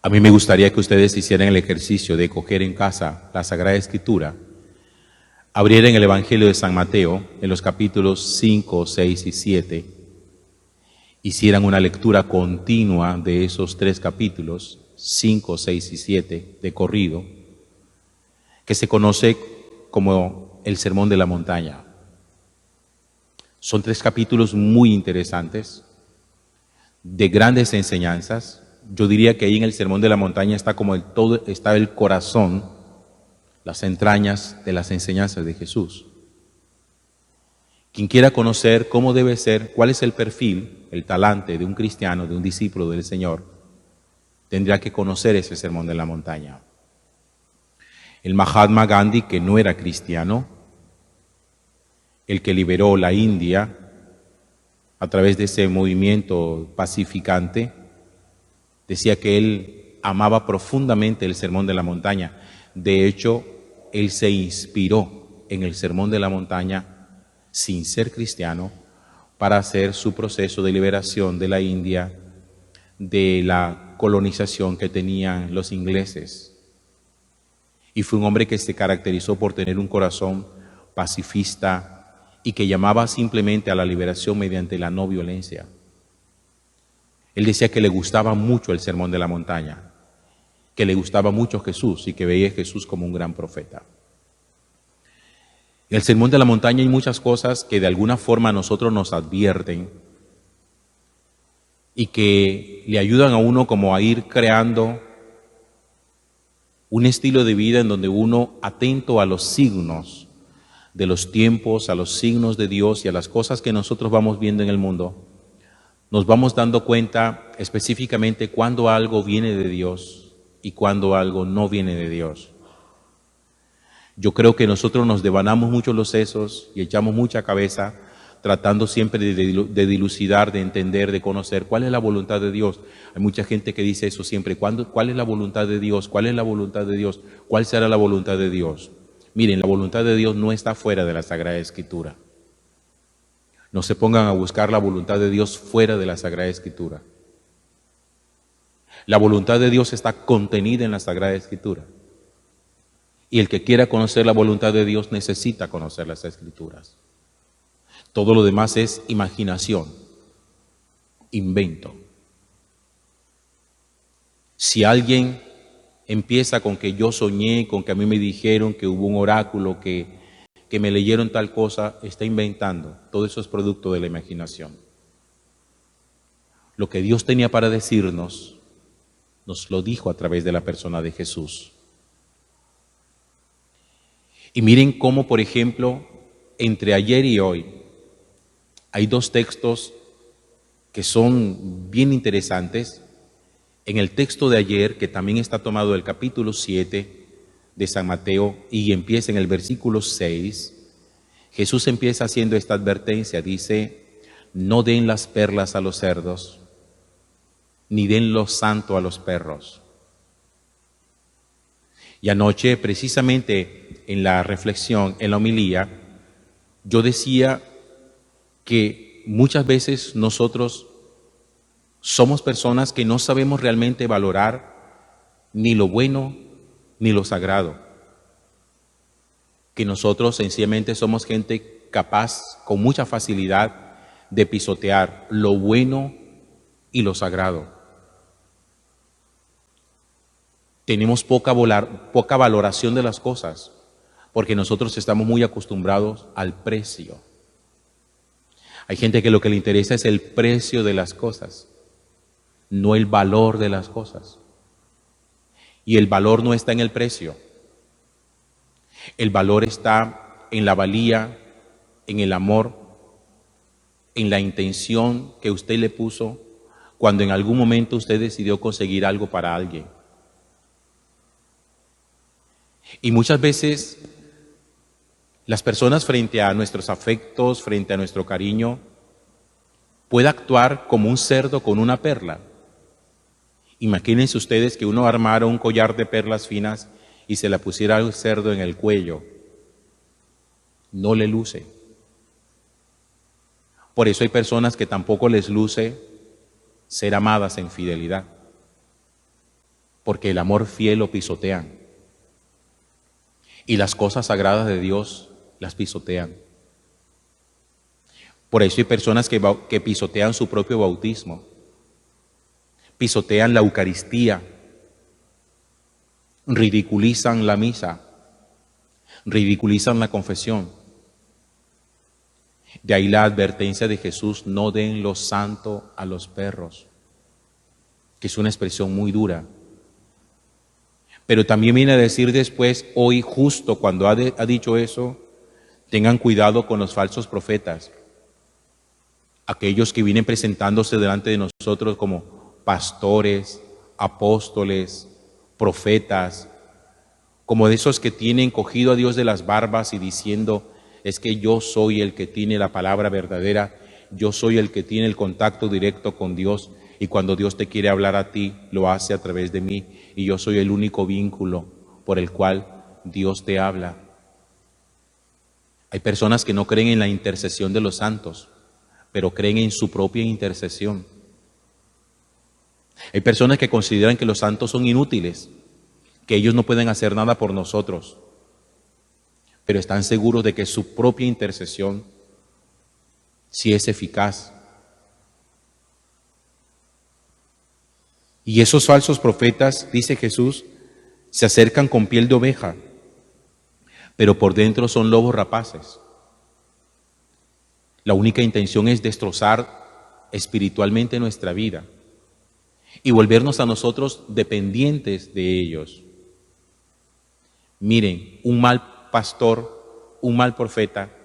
A mí me gustaría que ustedes hicieran el ejercicio de coger en casa la Sagrada Escritura, abrieran el Evangelio de San Mateo en los capítulos 5, 6 y 7, hicieran una lectura continua de esos 3 capítulos, 5, 6 y 7, de corrido, que se conoce como el Sermón de la Montaña. Son 3 capítulos muy interesantes, de grandes enseñanzas. Yo diría que ahí en el Sermón de la Montaña está está el corazón, las entrañas de las enseñanzas de Jesús. Quien quiera conocer cómo debe ser, cuál es el perfil, el talante de un cristiano, de un discípulo del Señor, tendrá que conocer ese Sermón de la Montaña. El Mahatma Gandhi, que no era cristiano, el que liberó la India a través de ese movimiento pacificante, decía que él amaba profundamente el Sermón de la Montaña. De hecho, él se inspiró en el Sermón de la Montaña, sin ser cristiano, para hacer su proceso de liberación de la India, de la colonización que tenían los ingleses. Y fue un hombre que se caracterizó por tener un corazón pacifista y que llamaba simplemente a la liberación mediante la no violencia. Él decía que le gustaba mucho el Sermón de la Montaña, que le gustaba mucho Jesús y que veía a Jesús como un gran profeta. En el Sermón de la Montaña hay muchas cosas que de alguna forma a nosotros nos advierten y que le ayudan a uno como a ir creando un estilo de vida en donde uno, atento a los signos de los tiempos, a los signos de Dios y a las cosas que nosotros vamos viendo en el mundo, nos vamos dando cuenta específicamente cuando algo viene de Dios y cuando algo no viene de Dios. Yo creo que nosotros nos devanamos mucho los sesos y echamos mucha cabeza tratando siempre de dilucidar, de entender, de conocer cuál es la voluntad de Dios. Hay mucha gente que dice eso siempre, ¿cuál es la voluntad de Dios? ¿Cuál es la voluntad de Dios? ¿Cuál será la voluntad de Dios? Miren, la voluntad de Dios no está fuera de la Sagrada Escritura. No se pongan a buscar la voluntad de Dios fuera de la Sagrada Escritura. La voluntad de Dios está contenida en la Sagrada Escritura. Y el que quiera conocer la voluntad de Dios necesita conocer las Escrituras. Todo lo demás es imaginación, invento. Si alguien empieza con que yo soñé, con que a mí me dijeron que hubo un oráculo, que me leyeron tal cosa, está inventando. Todo eso es producto de la imaginación. Lo que Dios tenía para decirnos, nos lo dijo a través de la persona de Jesús. Y miren cómo, por ejemplo, entre ayer y hoy, hay 2 textos que son bien interesantes. En el texto de ayer, que también está tomado del capítulo 7 de San Mateo y empieza en el versículo 6, Jesús empieza haciendo esta advertencia, dice, no den las perlas a los cerdos, ni den lo santo a los perros. Y anoche, precisamente en la reflexión, en la homilía, yo decía que muchas veces nosotros somos personas que no sabemos realmente valorar ni lo bueno ni lo sagrado. Que nosotros sencillamente somos gente capaz, con mucha facilidad, de pisotear lo bueno y lo sagrado. Tenemos poca valoración de las cosas, porque nosotros estamos muy acostumbrados al precio. Hay gente que lo que le interesa es el precio de las cosas, no el valor de las cosas. Y el valor no está en el precio. El valor está en la valía, en el amor, en la intención que usted le puso cuando en algún momento usted decidió conseguir algo para alguien. Y muchas veces las personas, frente a nuestros afectos, frente a nuestro cariño, puede actuar como un cerdo con una perla. Imagínense ustedes que uno armara un collar de perlas finas y se la pusiera al cerdo en el cuello. No le luce. Por eso hay personas que tampoco les luce ser amadas en fidelidad. porque el amor fiel lo pisotean. Y las cosas sagradas de Dios las pisotean. Por eso hay personas que pisotean su propio bautismo, pisotean la Eucaristía, ridiculizan la misa, ridiculizan la confesión. De ahí la advertencia de Jesús: no den lo santo a los perros, que es una expresión muy dura. Pero también viene a decir después, hoy justo cuando ha dicho eso, tengan cuidado con los falsos profetas, aquellos que vienen presentándose delante de nosotros como pastores, apóstoles, profetas, como de esos que tienen cogido a Dios de las barbas y diciendo: es que yo soy el que tiene la palabra verdadera, yo soy el que tiene el contacto directo con Dios, y cuando Dios te quiere hablar a ti, lo hace a través de mí, y yo soy el único vínculo por el cual Dios te habla. Hay personas que no creen en la intercesión de los santos, pero creen en su propia intercesión. Hay personas que consideran que los santos son inútiles, que ellos no pueden hacer nada por nosotros, pero están seguros de que su propia intercesión sí es eficaz. Y esos falsos profetas, dice Jesús, se acercan con piel de oveja, pero por dentro son lobos rapaces. La única intención es destrozar espiritualmente nuestra vida y volvernos a nosotros dependientes de ellos. Miren, un mal pastor, un mal profeta,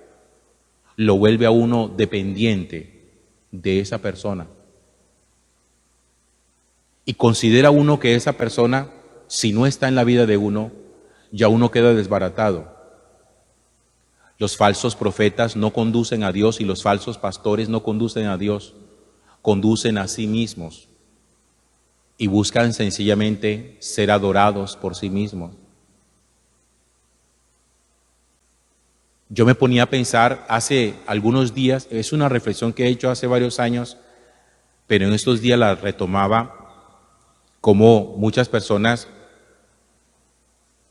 lo vuelve a uno dependiente de esa persona. Y considera uno que esa persona, si no está en la vida de uno, ya uno queda desbaratado. Los falsos profetas no conducen a Dios y los falsos pastores no conducen a Dios, conducen a sí mismos y buscan sencillamente ser adorados por sí mismos. Yo me ponía a pensar hace algunos días, es una reflexión que he hecho hace varios años, pero en estos días la retomaba, como muchas personas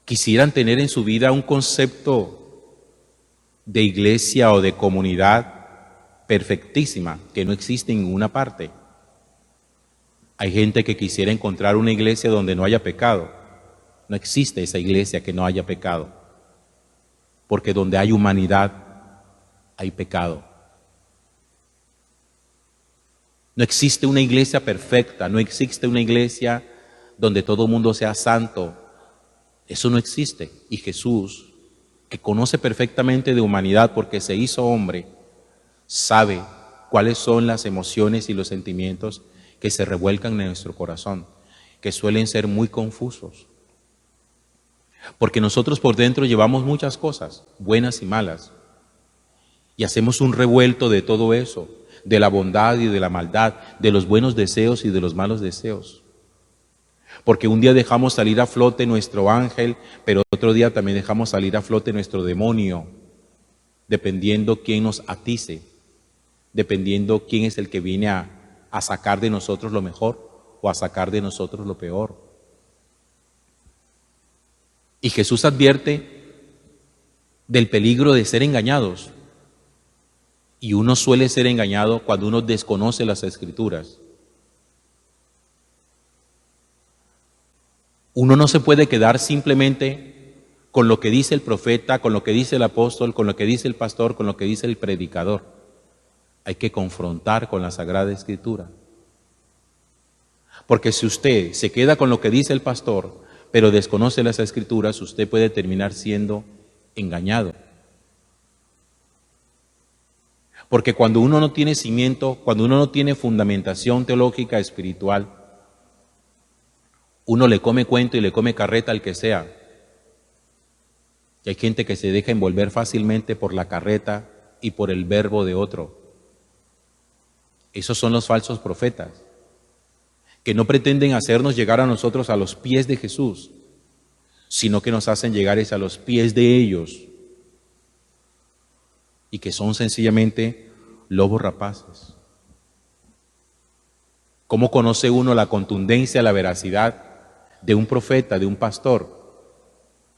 quisieran tener en su vida un concepto de iglesia o de comunidad perfectísima, que no existe en ninguna parte. Hay gente que quisiera encontrar una iglesia donde no haya pecado. No existe esa iglesia que no haya pecado, porque donde hay humanidad hay pecado. No existe una iglesia perfecta, no existe una iglesia donde todo el mundo sea santo. Eso no existe. Y Jesús, que conoce perfectamente de humanidad porque se hizo hombre, sabe cuáles son las emociones y los sentimientos que se revuelcan en nuestro corazón, que suelen ser muy confusos. Porque nosotros por dentro llevamos muchas cosas, buenas y malas, y hacemos un revuelto de todo eso, de la bondad y de la maldad, de los buenos deseos y de los malos deseos. Porque un día dejamos salir a flote nuestro ángel, pero otro día también dejamos salir a flote nuestro demonio, dependiendo quién nos atice, dependiendo quién es el que viene a sacar de nosotros lo mejor o a sacar de nosotros lo peor. Y Jesús advierte del peligro de ser engañados. Y uno suele ser engañado cuando uno desconoce las Escrituras. Uno no se puede quedar simplemente con lo que dice el profeta, con lo que dice el apóstol, con lo que dice el pastor, con lo que dice el predicador. Hay que confrontar con la Sagrada Escritura. Porque si usted se queda con lo que dice el pastor, pero desconoce las Escrituras, usted puede terminar siendo engañado. Porque cuando uno no tiene cimiento, cuando uno no tiene fundamentación teológica espiritual, uno le come cuento y le come carreta al que sea. Y hay gente que se deja envolver fácilmente por la carreta y por el verbo de otro. Esos son los falsos profetas, que no pretenden hacernos llegar a nosotros a los pies de Jesús, sino que nos hacen llegar a los pies de ellos, y que son sencillamente lobos rapaces. ¿Cómo conoce uno la contundencia, la veracidad de un profeta, de un pastor,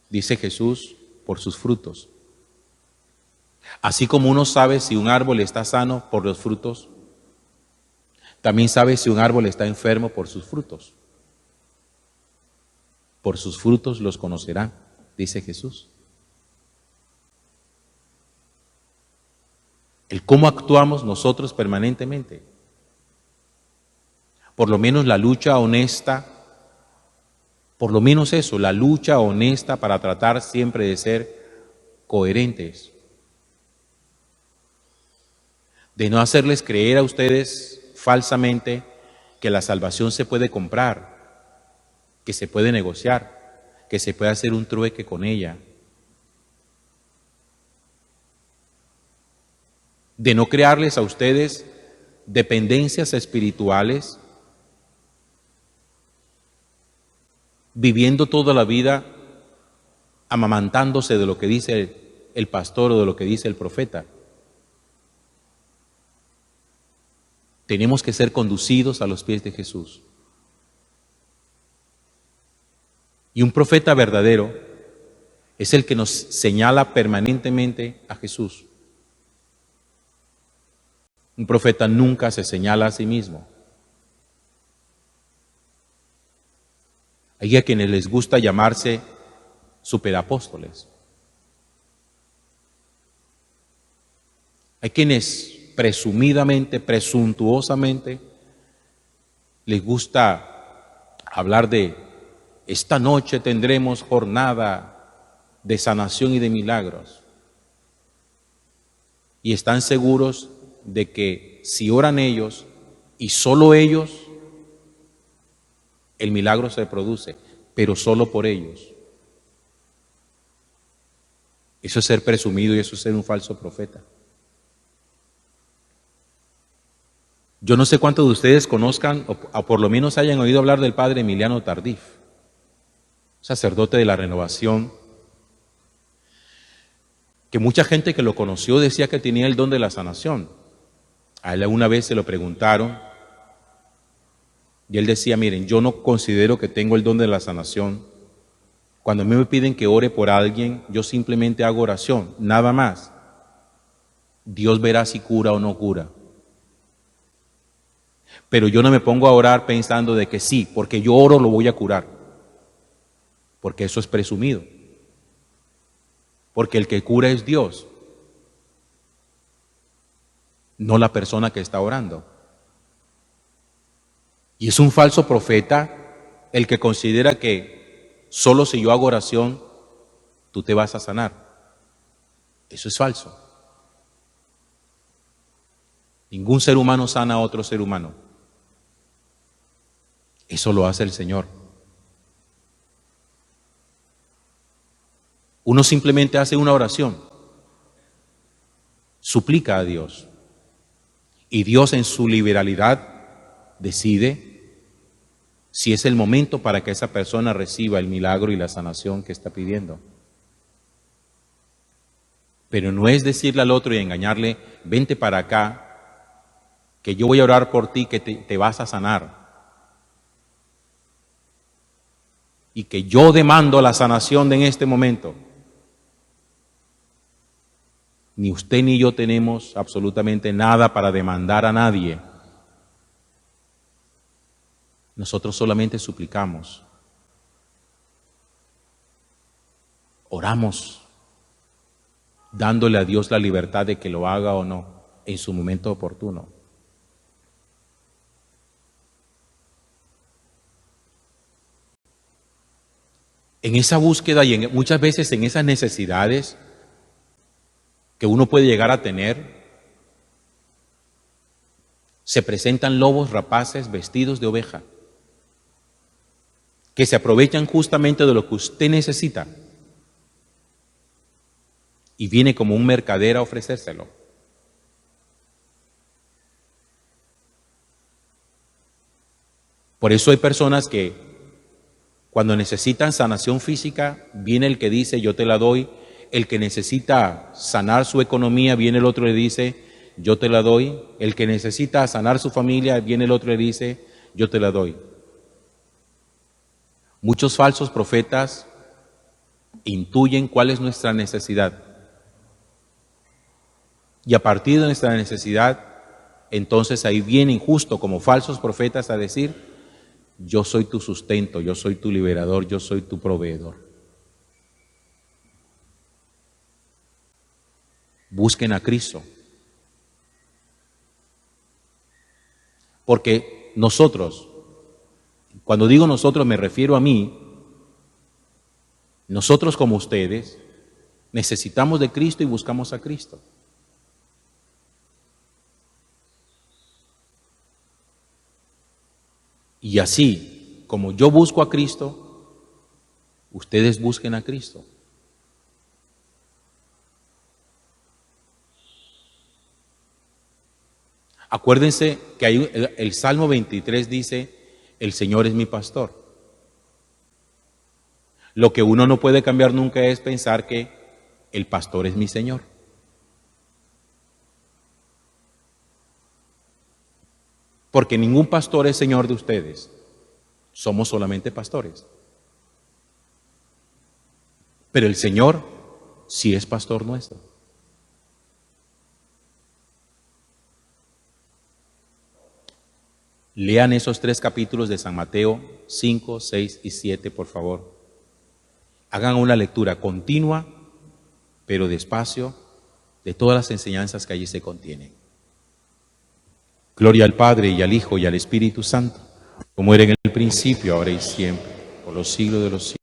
dice Jesús, por sus frutos. Así como uno sabe si un árbol está sano por los frutos, también sabe si un árbol está enfermo por sus frutos. Por sus frutos los conocerán, dice Jesús. El cómo actuamos nosotros permanentemente. Por lo menos la lucha honesta, por lo menos eso, la lucha honesta para tratar siempre de ser coherentes. De no hacerles creer a ustedes falsamente que la salvación se puede comprar, que se puede negociar, que se puede hacer un trueque con ella. De no crearles a ustedes dependencias espirituales, viviendo toda la vida amamantándose de lo que dice el pastor o de lo que dice el profeta. Tenemos que ser conducidos a los pies de Jesús. Y un profeta verdadero es el que nos señala permanentemente a Jesús. Un profeta nunca se señala a sí mismo. Hay a quienes les gusta llamarse superapóstoles. Hay quienes presumidamente, presuntuosamente, les gusta hablar de esta noche tendremos jornada de sanación y de milagros. Y están seguros de que si oran ellos y solo ellos, el milagro se produce, pero solo por ellos. Eso es ser presumido y eso es ser un falso profeta. Yo no sé cuántos de ustedes conozcan o por lo menos hayan oído hablar del padre Emiliano Tardif, sacerdote de la Renovación, que mucha gente que lo conoció decía que tenía el don de la sanación. A él una vez se lo preguntaron y él decía, miren, yo no considero que tengo el don de la sanación. Cuando a mí me piden que ore por alguien, yo simplemente hago oración, nada más. Dios verá si cura o no cura. Pero yo no me pongo a orar pensando de que sí, porque yo oro lo voy a curar. Porque eso es presumido. Porque el que cura es Dios, no la persona que está orando. Y es un falso profeta el que considera que solo si yo hago oración, tú te vas a sanar. Eso es falso. Ningún ser humano sana a otro ser humano. Eso lo hace el Señor. Uno simplemente hace una oración, suplica a Dios, y Dios en su liberalidad decide si es el momento para que esa persona reciba el milagro y la sanación que está pidiendo. Pero no es decirle al otro y engañarle, vente para acá, que yo voy a orar por ti, que te vas a sanar. Y que yo demando la sanación en este momento. Ni usted ni yo tenemos absolutamente nada para demandar a nadie. Nosotros solamente suplicamos. Oramos, dándole a Dios la libertad de que lo haga o no, en su momento oportuno. En esa búsqueda y muchas veces en esas necesidades que uno puede llegar a tener, se presentan lobos rapaces vestidos de oveja, que se aprovechan justamente de lo que usted necesita y viene como un mercader a ofrecérselo. Por eso hay personas que cuando necesitan sanación física, viene el que dice yo te la doy. El que necesita sanar su economía, viene el otro y le dice, yo te la doy. El que necesita sanar su familia, viene el otro y le dice, yo te la doy. Muchos falsos profetas intuyen cuál es nuestra necesidad. Y a partir de nuestra necesidad, entonces ahí vienen justo como falsos profetas a decir: yo soy tu sustento, yo soy tu liberador, yo soy tu proveedor. Busquen a Cristo. Porque nosotros, cuando digo nosotros me refiero a mí, nosotros como ustedes, necesitamos de Cristo y buscamos a Cristo. Y así, como yo busco a Cristo, ustedes busquen a Cristo. Acuérdense que hay, el Salmo 23 dice: el Señor es mi pastor. Lo que uno no puede cambiar nunca es pensar que el pastor es mi Señor. Porque ningún pastor es Señor de ustedes. Somos solamente pastores. Pero el Señor sí es pastor nuestro. Lean esos 3 capítulos de San Mateo, 5, 6 y 7, por favor. Hagan una lectura continua, pero despacio, de todas las enseñanzas que allí se contienen. Gloria al Padre, y al Hijo, y al Espíritu Santo, como era en el principio, ahora y siempre, por los siglos de los siglos.